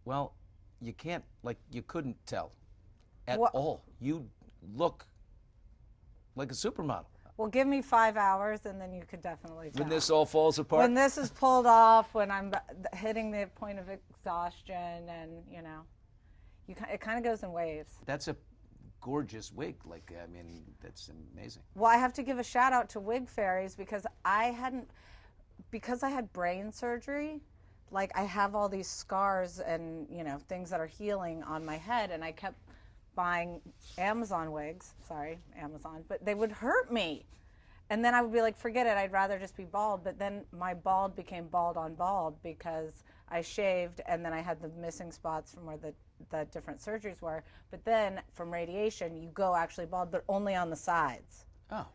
Well, you can't, like, you couldn't tell at What? all. You look like a supermodel. Well, give me 5 hours, and then you could definitely tell. When this all falls apart? When this is pulled off, when I'm hitting the point of exhaustion, and it kind of goes in waves. That's a gorgeous wig. Like, I mean, that's amazing. Well, I have to give a shout out to Wig Fairies because I had brain surgery. Like, I have all these scars and things that are healing on my head, and I kept buying Amazon wigs. Sorry, Amazon, but they would hurt me. And then I would be like, forget it, I'd rather just be bald. But then my bald became bald on bald because I shaved, and then I had the missing spots from where the different surgeries were. But then from radiation, you go actually bald, but only on the sides. Oh.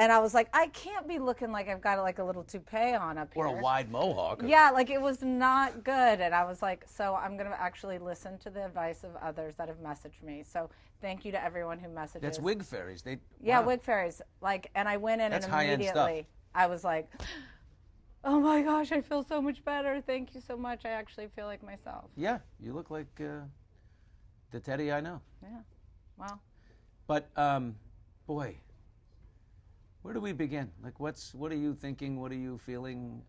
And I was like, I can't be looking like I've got like a little toupee on up here. Or a wide mohawk. Yeah, like it was not good. And I was like, so I'm going to actually listen to the advice of others that have messaged me. So thank you to everyone who messages. That's Wig Fairies. Yeah, wow. Wig Fairies. Like, and I went in That's and high-end immediately stuff. I was like, oh my gosh, I feel so much better. Thank you so much. I actually feel like myself. Yeah, you look like the Teddy I know. Yeah, wow. But, boy, where do we begin? Like, what are you thinking? What are you feeling?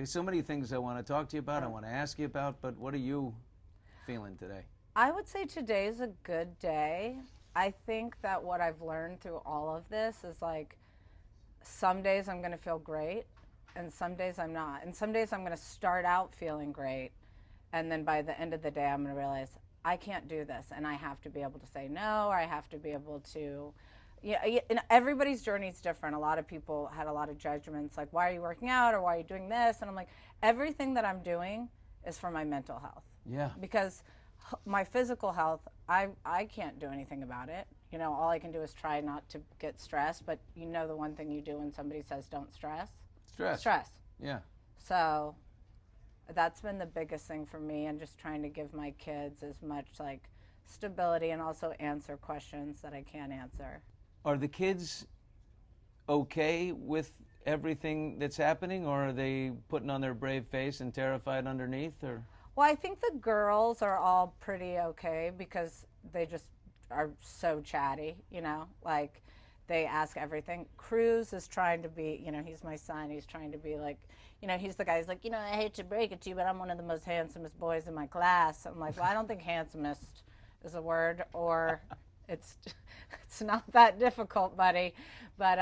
So many things I want to talk to you about, I want to ask you about, but what are you feeling today? I would say today's a good day. I think that what I've learned through all of this is like, some days I'm going to feel great, and some days I'm not. And some days I'm going to start out feeling great, and then by the end of the day I'm going to realize I can't do this, and I have to be able to say no, or I have to be able to, and everybody's journey is different. A lot of people had a lot of judgments, like, why are you working out, or why are you doing this? And I'm like, everything that I'm doing is for my mental health. Yeah. Because my physical health, I can't do anything about it. All I can do is try not to get stressed, but the one thing you do when somebody says don't stress? Stress. Yeah. So that's been the biggest thing for me, and just trying to give my kids as much like stability and also answer questions that I can answer. Are the kids okay with everything that's happening, or are they putting on their brave face and terrified underneath? Or Well, I think the girls are all pretty okay because they just are so chatty, like they ask everything. Cruz is trying to be, he's my son, he's trying to be like, he's the guy who's like, I hate to break it to you, but I'm one of the most handsomest boys in my class. I'm like, well, I don't think handsomest is a word, or it's not that difficult, buddy. But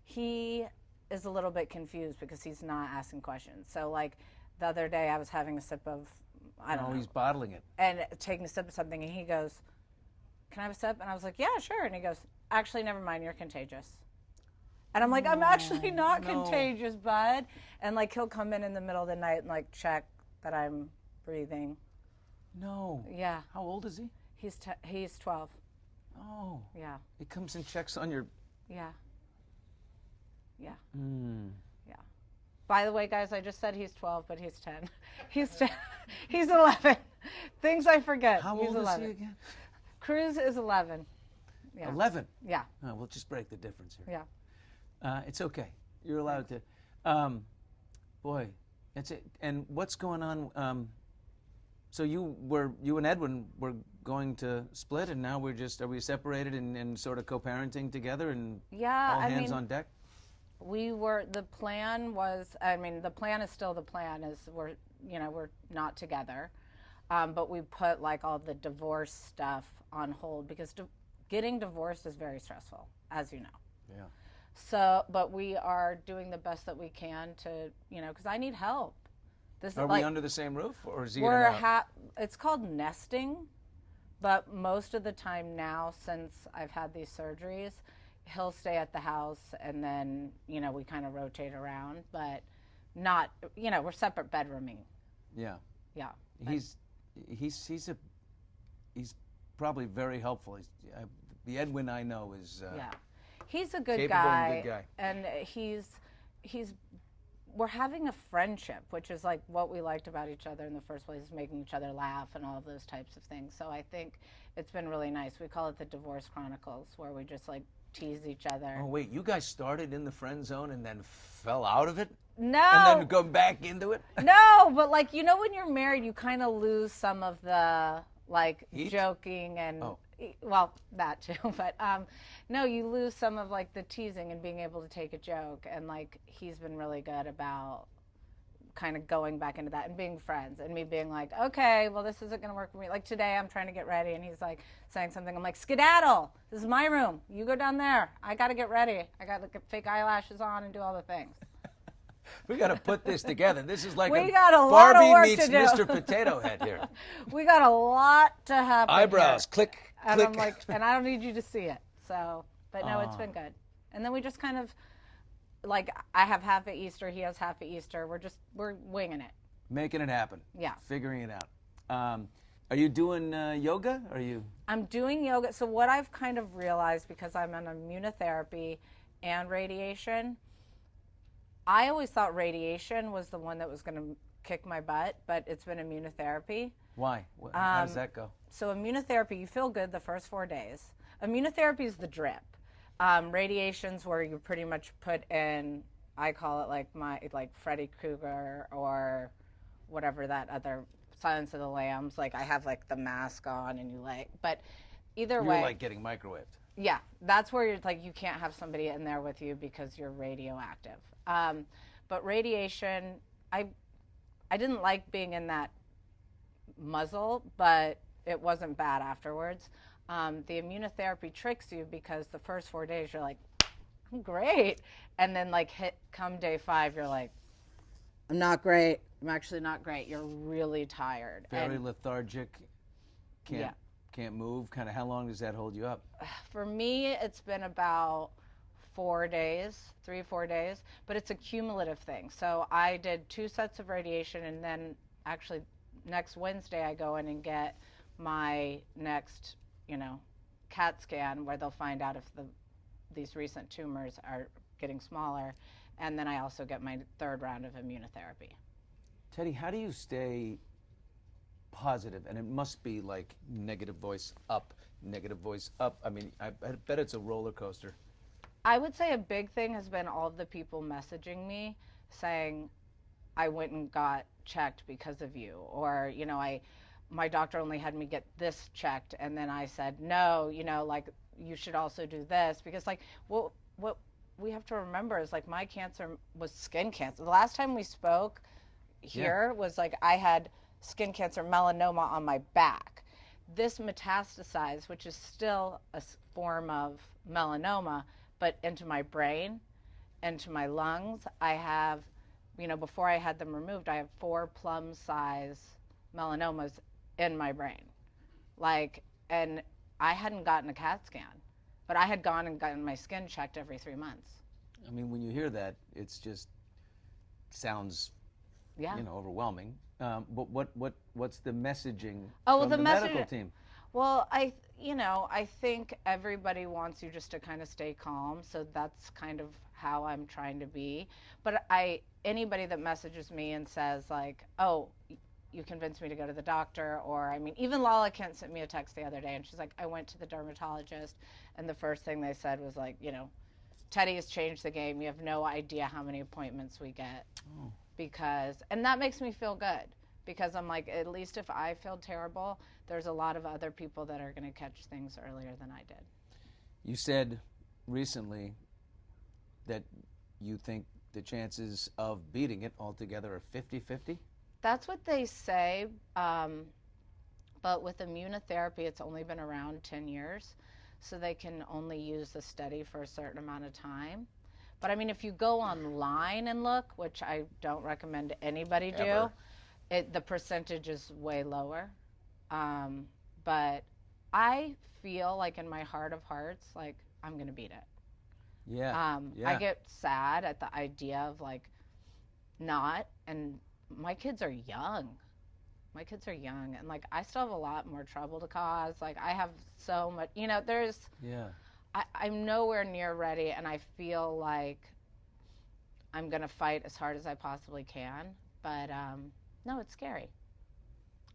he is a little bit confused because he's not asking questions. So like the other day I was having a sip of, I don't know. he's bottling it. And taking a sip of something, and he goes, can I have a sip? And I was like, yeah, sure. And he goes, actually, never mind, you're contagious. And I'm like, I'm actually not contagious, bud. And like he'll come in the middle of the night and like check that I'm breathing. No. Yeah. How old is he? He's 12. Oh. Yeah. He comes and checks on your... Yeah. Yeah. Mm. Yeah. By the way, guys, I just said he's 12, but he's 10. He's 10. He's 11. Things I forget. How he's old 11. is he again? Cruz is 11. Yeah. 11? Yeah. Oh, we'll just break the difference here. Yeah. It's okay. You're allowed to. Boy, that's it. And what's going on? So you and Edwin were going to split, and now are we separated and sort of co-parenting together, and all hands on deck? The plan is still the plan, is we're not together. But we put like all the divorce stuff on hold because getting divorced is very stressful, as you know. Yeah. So, but we are doing the best that we can to, because I need help. Are we under the same roof, or is he? It's called nesting, but most of the time now, since I've had these surgeries, he'll stay at the house, and then we kind of rotate around, but not, we're separate bedrooming. Yeah. Yeah. He's probably very helpful. The Edwin I know is yeah, he's a good capable guy, and good guy. And we're having a friendship, which is like what we liked about each other in the first place, is making each other laugh and all of those types of things. So I think it's been really nice. We call it the Divorce Chronicles, where we just like tease each other. Oh wait, you guys started in the friend zone and then fell out of it? No. And then go back into it? No, but like, you know, when you're married, you kind of lose some of the like Heat? joking and Oh. well, that too. But no, you lose some of like the teasing and being able to take a joke. And like, he's been really good about kind of going back into that and being friends and me being like, okay, well, this isn't going to work for me. Like today I'm trying to get ready and he's like saying something. I'm like, skedaddle. This is my room. You go down there. I got to get ready. I got to get fake eyelashes on and do all the things. We got to put this together. This is like We a got a lot of Barbie work meets to do. Mr. Potato Head here. We got a lot to happen. Eyebrows, here. click, And click. I'm like, and I don't need you to see it. So, but no, it's been good. And then we just kind of, like, I have half at Easter, he has half at Easter. We're winging it. Making it happen. Yeah. Figuring it out. Are you doing yoga? Are you? I'm doing yoga. So what I've kind of realized, because I'm on immunotherapy and radiation, I always thought radiation was the one that was going to kick my butt, but it's been immunotherapy. Why? How does that go? So immunotherapy, you feel good the first 4 days. Immunotherapy is the drip. Radiation's where you pretty much put in, I call it like Freddy Krueger or whatever that other Silence of the Lambs. Like I have like the mask on and but either way. You're like getting microwaved. Yeah, that's where you're like, you can't have somebody in there with you because you're radioactive. But radiation, I didn't like being in that muzzle, but it wasn't bad afterwards. The immunotherapy tricks you because the first 4 days you're like, I'm great. And then like come day 5, you're like, I'm not great. I'm actually not great. You're really tired. Very lethargic. Can't move. Kind of how long does that hold you up? For me, it's been about 4 days, 3-4 days, but it's a cumulative thing. So I did 2 sets of radiation, and then actually next Wednesday I go in and get my next, CAT scan where they'll find out if these recent tumors are getting smaller, and then I also get my 3rd round of immunotherapy. Teddi, how do you stay positive? And it must be like negative voice up, negative voice up. I mean, I bet it's a roller coaster. I would say a big thing has been all of the people messaging me saying, I went and got checked because of you, or, my doctor only had me get this checked, and then I said, no, like, you should also do this, because, like, what we have to remember is, like, my cancer was skin cancer. The last time we spoke here was, like, I had skin cancer, melanoma on my back. This metastasized, which is still a form of melanoma, but into my brain, into my lungs. I have, before I had them removed, I have 4 plum-size melanomas in my brain. And I hadn't gotten a CAT scan, but I had gone and gotten my skin checked every 3 months. I mean, when you hear that, it's just sounds, overwhelming. But what's the messaging from the medical team? Well, I think everybody wants you just to kind of stay calm. So that's kind of how I'm trying to be. But anybody that messages me and says like, oh, you convinced me to go to the doctor, or even Lala Kent sent me a text the other day and she's like, I went to the dermatologist and the first thing they said was like, Teddi has changed the game. You have no idea how many appointments we get. Oh. And that makes me feel good. Because I'm like, at least if I feel terrible, there's a lot of other people that are going to catch things earlier than I did. You said recently that you think the chances of beating it altogether are 50-50? That's what they say. But with immunotherapy, it's only been around 10 years. So they can only use the study for a certain amount of time. But if you go online and look, which I don't recommend anybody do, the percentage is way lower. But I feel like in my heart of hearts, like I'm going to beat it. Yeah. I get sad at the idea of like not, and my kids are young. And like I still have a lot more trouble to cause. Like I have so much, I'm nowhere near ready, and I feel like I'm going to fight as hard as I possibly can. But no, it's scary.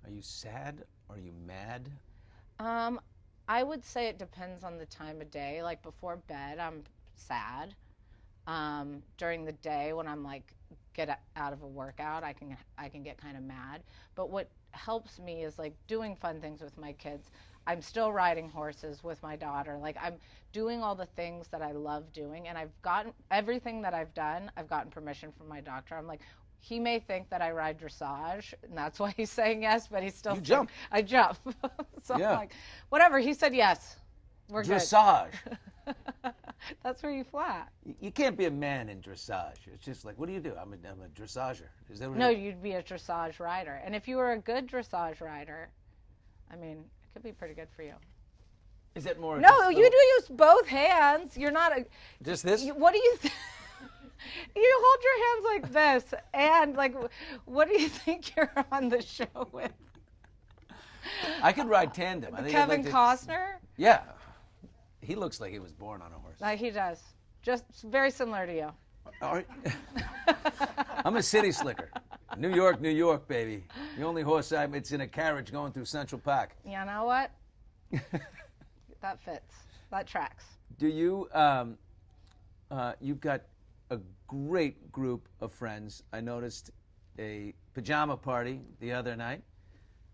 Are you sad? Are you mad? I would say it depends on the time of day. Like before bed, I'm sad. During the day when I'm like get out of a workout, I can get kind of mad. But what helps me is like doing fun things with my kids. I'm still riding horses with my daughter. Like I'm doing all the things that I love doing, and I've gotten everything that I've done. I've gotten permission from my doctor. I'm like, he may think that I ride dressage, and that's why he's saying yes, but he's still jump. I jump. So Yeah. I'm like, whatever. He said yes. We're Dressage. good. That's where you flat. You can't be a man in dressage. It's just like, what do you do? I'm a dressager. Is that what No, it is? you'd be a dressage rider. And if you were a good dressage rider, I mean, it could be pretty good for you. Is it more? No, you do use both hands. You're not a. Just this? What do you think? You hold your hands like this, and like, what do you think you're on the show with? I could ride tandem. I think I'd Kevin like to- Costner? Yeah. He looks like he was born on a horse. He does. Just very similar to you. All right. I'm a city slicker. New York, baby. The only horse it's in a carriage going through Central Park. You know what? That fits. That tracks. Do you, you've got a great group of friends. I noticed a pajama party the other night.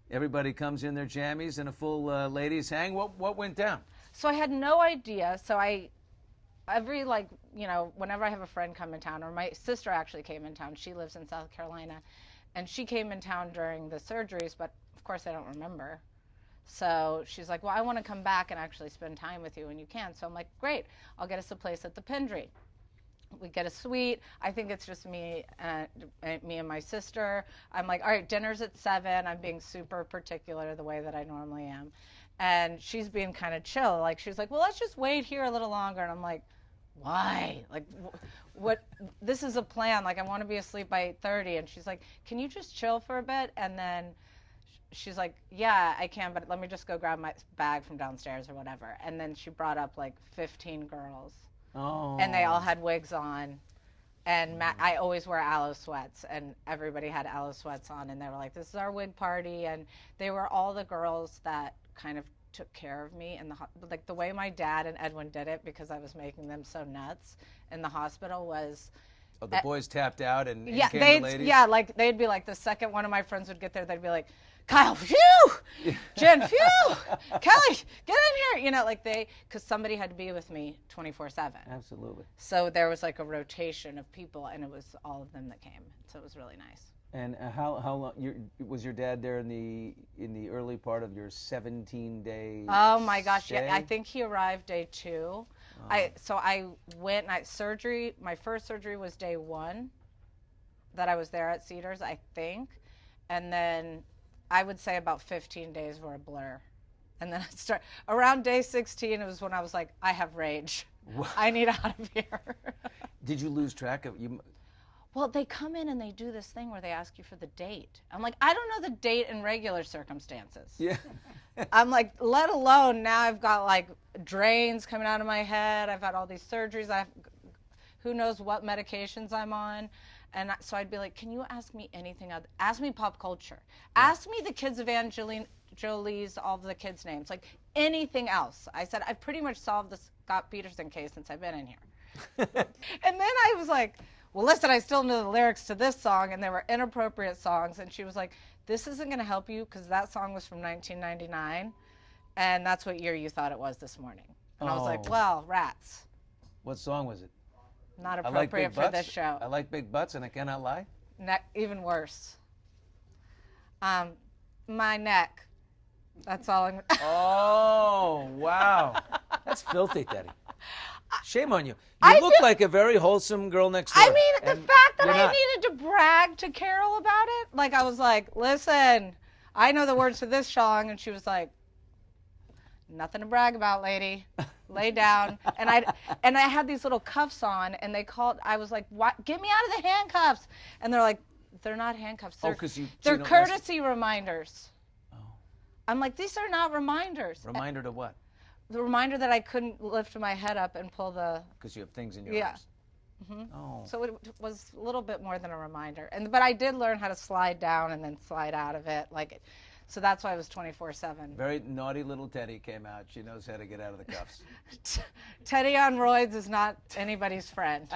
Everybody comes in their jammies and a full ladies hang. What went down? So I had no idea. So whenever I have a friend come in town, or my sister actually came in town, she lives in South Carolina, and she came in town during the surgeries, but of course I don't remember. So she's like, well, I want to come back and actually spend time with you, and you can. So I'm like, great, I'll get us a place at the Pendry. We get a suite. I think it's just me and my sister. I'm like, all right, dinner's at 7. I'm being super particular the way that I normally am. And she's being kind of chill. Like, she's like, well, let's just wait here a little longer. And I'm like, why? Like, what? This is a plan. Like, I want to be asleep by 8:30. And she's like, can you just chill for a bit? And then she's like, yeah, I can, but let me just go grab my bag from downstairs or whatever. And then she brought up like 15 girls. Oh. And they all had wigs on. And I always wear aloe sweats, and everybody had aloe sweats on, and they were like, this is our wig party. And they were all the girls that kind of took care of me. And like the way my dad and Edwin did it, because I was making them so nuts in the hospital, was... Oh, the boys tapped out and yeah, came the ladies? Yeah, like they'd be like, the second one of my friends would get there, they'd be like, Kyle, phew! Jen, phew! Kelly, get in here! You know, like because somebody had to be with me 24/7. Absolutely. So there was like a rotation of people, and it was all of them that came. So it was really nice. And how long was your dad there in the early part of your 17-day? Oh my gosh! stay? Yeah, I think he arrived day 2. Oh. I went and my first surgery was day 1 that I was there at Cedars, I think, and then I would say about 15 days were a blur, and then around day 16. It was when I was like, I have rage. What? I need out of here. Did you lose track of you? Well, they come in and they do this thing where they ask you for the date. I'm like, I don't know the date in regular circumstances. Yeah. I'm like, let alone now I've got like drains coming out of my head. I've had all these surgeries. Who knows what medications I'm on. And so I'd be like, can you ask me anything? Ask me pop culture. Yeah. Ask me the kids of Angelina Jolie's, all the kids' names. Like anything else. I said, I've pretty much solved the Scott Peterson case since I've been in here. And then I was like, well, listen, I still know the lyrics to this song, and they were inappropriate songs. And she was like, this isn't going to help you because that song was from 1999, and that's what year you thought it was this morning. And I was like, well, rats. What song was it? Not appropriate for this show. I like big butts, and I cannot lie. Even worse. My neck. That's all I'm... Oh, wow. That's filthy, Teddi. Shame on you. You look like a very wholesome girl next door. I mean, the fact that I needed to brag to Carol about it, like I was like, listen, I know the words to this song, and she was like, nothing to brag about, lady. Lay down. And I had these little cuffs on, and I was like, what? Get me out of the handcuffs. And they're like, they're not handcuffs. They're courtesy reminders. Oh. I'm like, these are not reminders. Reminder to what? The reminder that I couldn't lift my head up and pull the... Because you have things in your arms. Mm-hmm. Oh. So it was a little bit more than a reminder. But I did learn how to slide down and then slide out of it. So that's why it was 24/7. Very naughty little Teddi came out. She knows how to get out of the cuffs. Teddi on roids is not anybody's friend.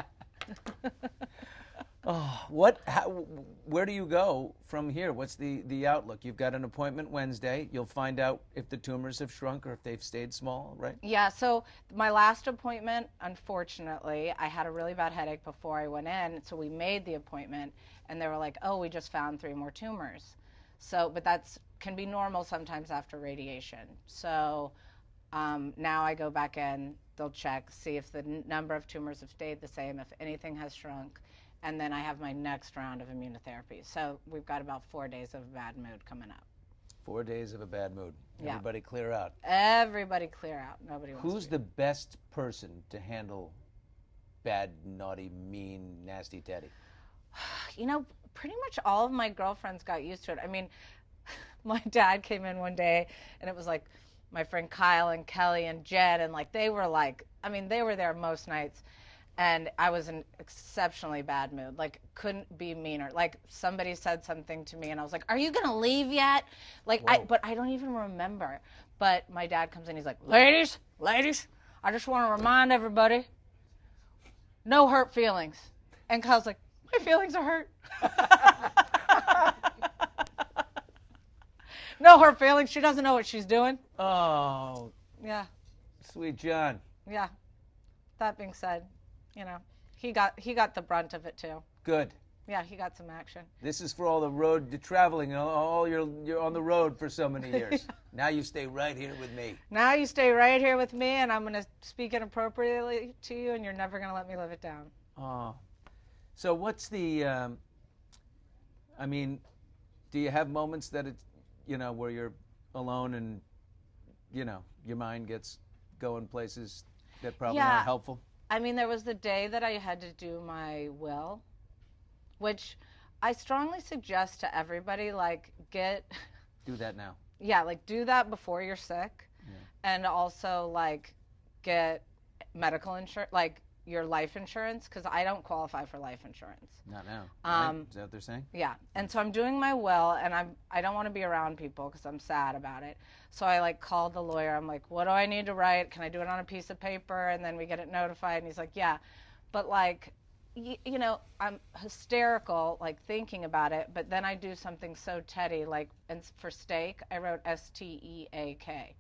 Oh, where do you go from here? What's the outlook? You've got an appointment Wednesday. You'll find out if the tumors have shrunk or if they've stayed small, right? Yeah, so my last appointment, unfortunately, I had a really bad headache before I went in, so we made the appointment, and they were like, oh, we just found 3 more tumors. So, but that's can be normal sometimes after radiation. So now I go back in, they'll check, see if the number of tumors have stayed the same, if anything has shrunk, and then I have my next round of immunotherapy. So we've got about 4 days of bad mood coming up. 4 days of a bad mood. Yeah. Everybody clear out. Everybody clear out. Nobody wants Who's the best person to handle bad, naughty, mean, nasty Teddy? You know, pretty much all of my girlfriends got used to it. I mean, my dad came in one day, and it was like my friend Kyle and Kelly and Jed, and like, they were there most nights. And I was in exceptionally bad mood, like couldn't be meaner. Like somebody said something to me and I was like, are you gonna leave yet? Like, but I don't even remember. But my dad comes in, he's like, ladies, I just wanna remind everybody, no hurt feelings. And Kyle's like, my feelings are hurt. No hurt feelings, she doesn't know what she's doing. Oh. Yeah. Sweet John. Yeah. That being said, you know, he got the brunt of it too. Good. Yeah, he got some action. This is for all the road traveling. All you're on the road for so many years. Now you stay right here with me. Now you stay right here with me, and I'm going to speak inappropriately to you, and you're never going to let me live it down. Oh. So what's the? I mean, do you have moments that it's, where you're alone and, your mind gets going places that probably aren't helpful? I mean, there was the day that I had to do my will, which I strongly suggest to everybody, like, do that now. Yeah, like, do that before you're sick. Yeah. And also, like, get medical insurance, like, your life insurance, because I don't qualify for life insurance. Not now. Right? Is that what they're saying? Yeah. And so I'm doing my will, and I don't want to be around people because I'm sad about it. So I like called the lawyer. I'm like, what do I need to write? Can I do it on a piece of paper? And then we get it notified. And he's like, yeah. But like, I'm hysterical, like thinking about it. But then I do something so Teddy, like, and for steak, I wrote S-T-E-A-K.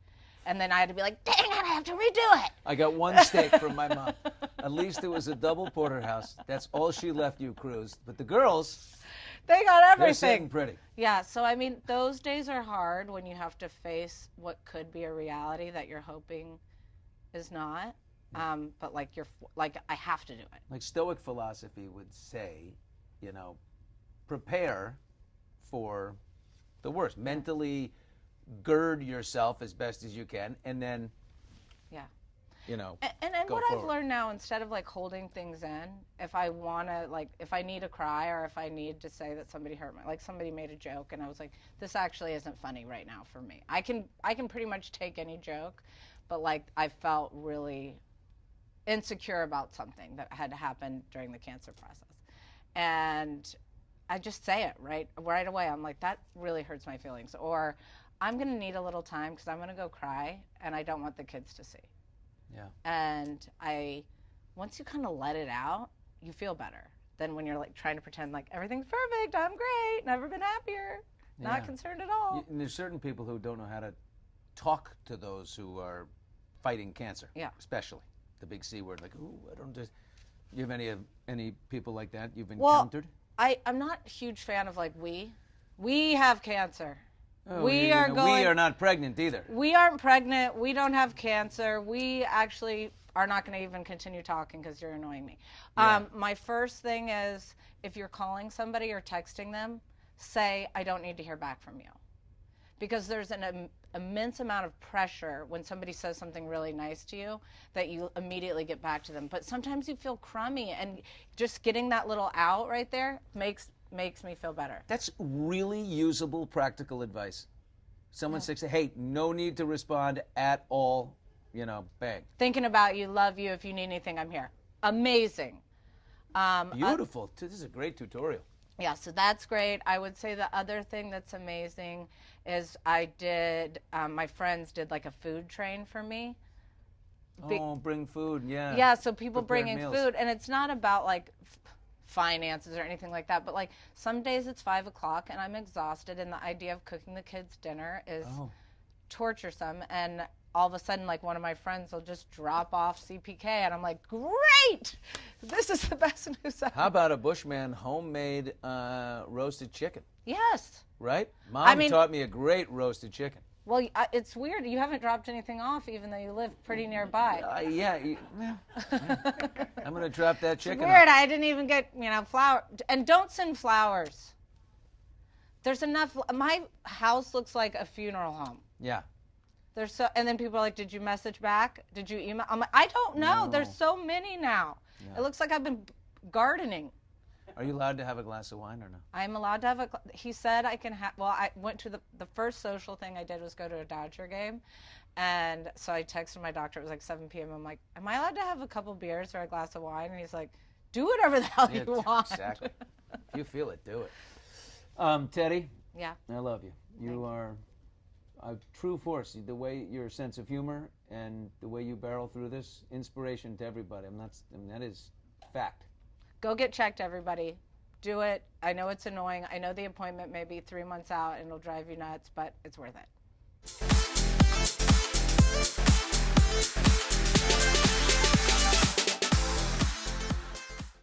And then I had to be like, dang it, I have to redo it. I got one steak from my mom. At least it was a double porterhouse. That's all she left you, Cruz. But the girls, they got everything. They're sitting pretty. Yeah, so I mean, those days are hard when you have to face what could be a reality that you're hoping is not. But like I have to do it. Like Stoic philosophy would say, prepare for the worst. Mentally gird yourself as best as you can, and then, and what I've learned now, instead of like holding things in, if I want to, like, if I need to cry or if I need to say that somebody hurt me, like somebody made a joke and I was like, this actually isn't funny right now for me. I can pretty much take any joke, but like I felt really insecure about something that had happened during the cancer process, and I just say it right away. I'm like, that really hurts my feelings, or I'm going to need a little time because I'm going to go cry and I don't want the kids to see. Yeah. And once you kind of let it out, you feel better than when you're like trying to pretend like everything's perfect, I'm great, never been happier, not concerned at all. And there's certain people who don't know how to talk to those who are fighting cancer. Yeah. Especially the big C word, like, ooh, I don't just. You have any people like that you've encountered? Well, I'm not a huge fan of like we have cancer. Oh, we are not pregnant either. We aren't pregnant. We don't have cancer. We actually are not going to even continue talking because you're annoying me. Yeah. My first thing is, if you're calling somebody or texting them, say, I don't need to hear back from you. Because there's an immense amount of pressure when somebody says something really nice to you that you immediately get back to them. But sometimes you feel crummy, and just getting that little out right there makes me feel better. That's really usable, practical advice. Someone says, hey, no need to respond at all, bang. Thinking about you, love you, if you need anything, I'm here. Amazing. Beautiful. This is a great tutorial. Yeah, so that's great. I would say the other thing that's amazing is my friends did like a food train for me. Bring food, yeah. Yeah, so people Prepared bringing meals. food, and it's not about like finances or anything like that. But like some days it's 5 o'clock and I'm exhausted, and the idea of cooking the kids dinner is torturesome. And all of a sudden, like, one of my friends will just drop off CPK, and I'm like, great! This is the best news ever. How about a Bushman homemade roasted chicken? Yes. Right? Mom taught me a great roasted chicken. Well, it's weird. You haven't dropped anything off, even though you live pretty nearby. Yeah. I'm going to drop that chicken It's weird. off. I didn't even get, flour. And don't send flowers. There's enough. My house looks like a funeral home. Yeah. And then people are like, did you message back? Did you email? I'm like, I don't know. No. There's so many now. Yeah. It looks like I've been gardening. Are you allowed to have a glass of wine or no? I'm allowed to have he said I can have, well, I went to the first social thing I did was go to a Dodger game. And so I texted my doctor, it was like 7 p.m. I'm like, am I allowed to have a couple beers or a glass of wine? And he's like, do whatever the hell you want. Exactly. If you feel it, do it. Teddi. Yeah. I love you. You are a true force. The way your sense of humor and the way you barrel through this, inspiration to everybody. That is fact. Go get checked, everybody. Do it. I know it's annoying. I know the appointment may be 3 months out and it'll drive you nuts, but it's worth it.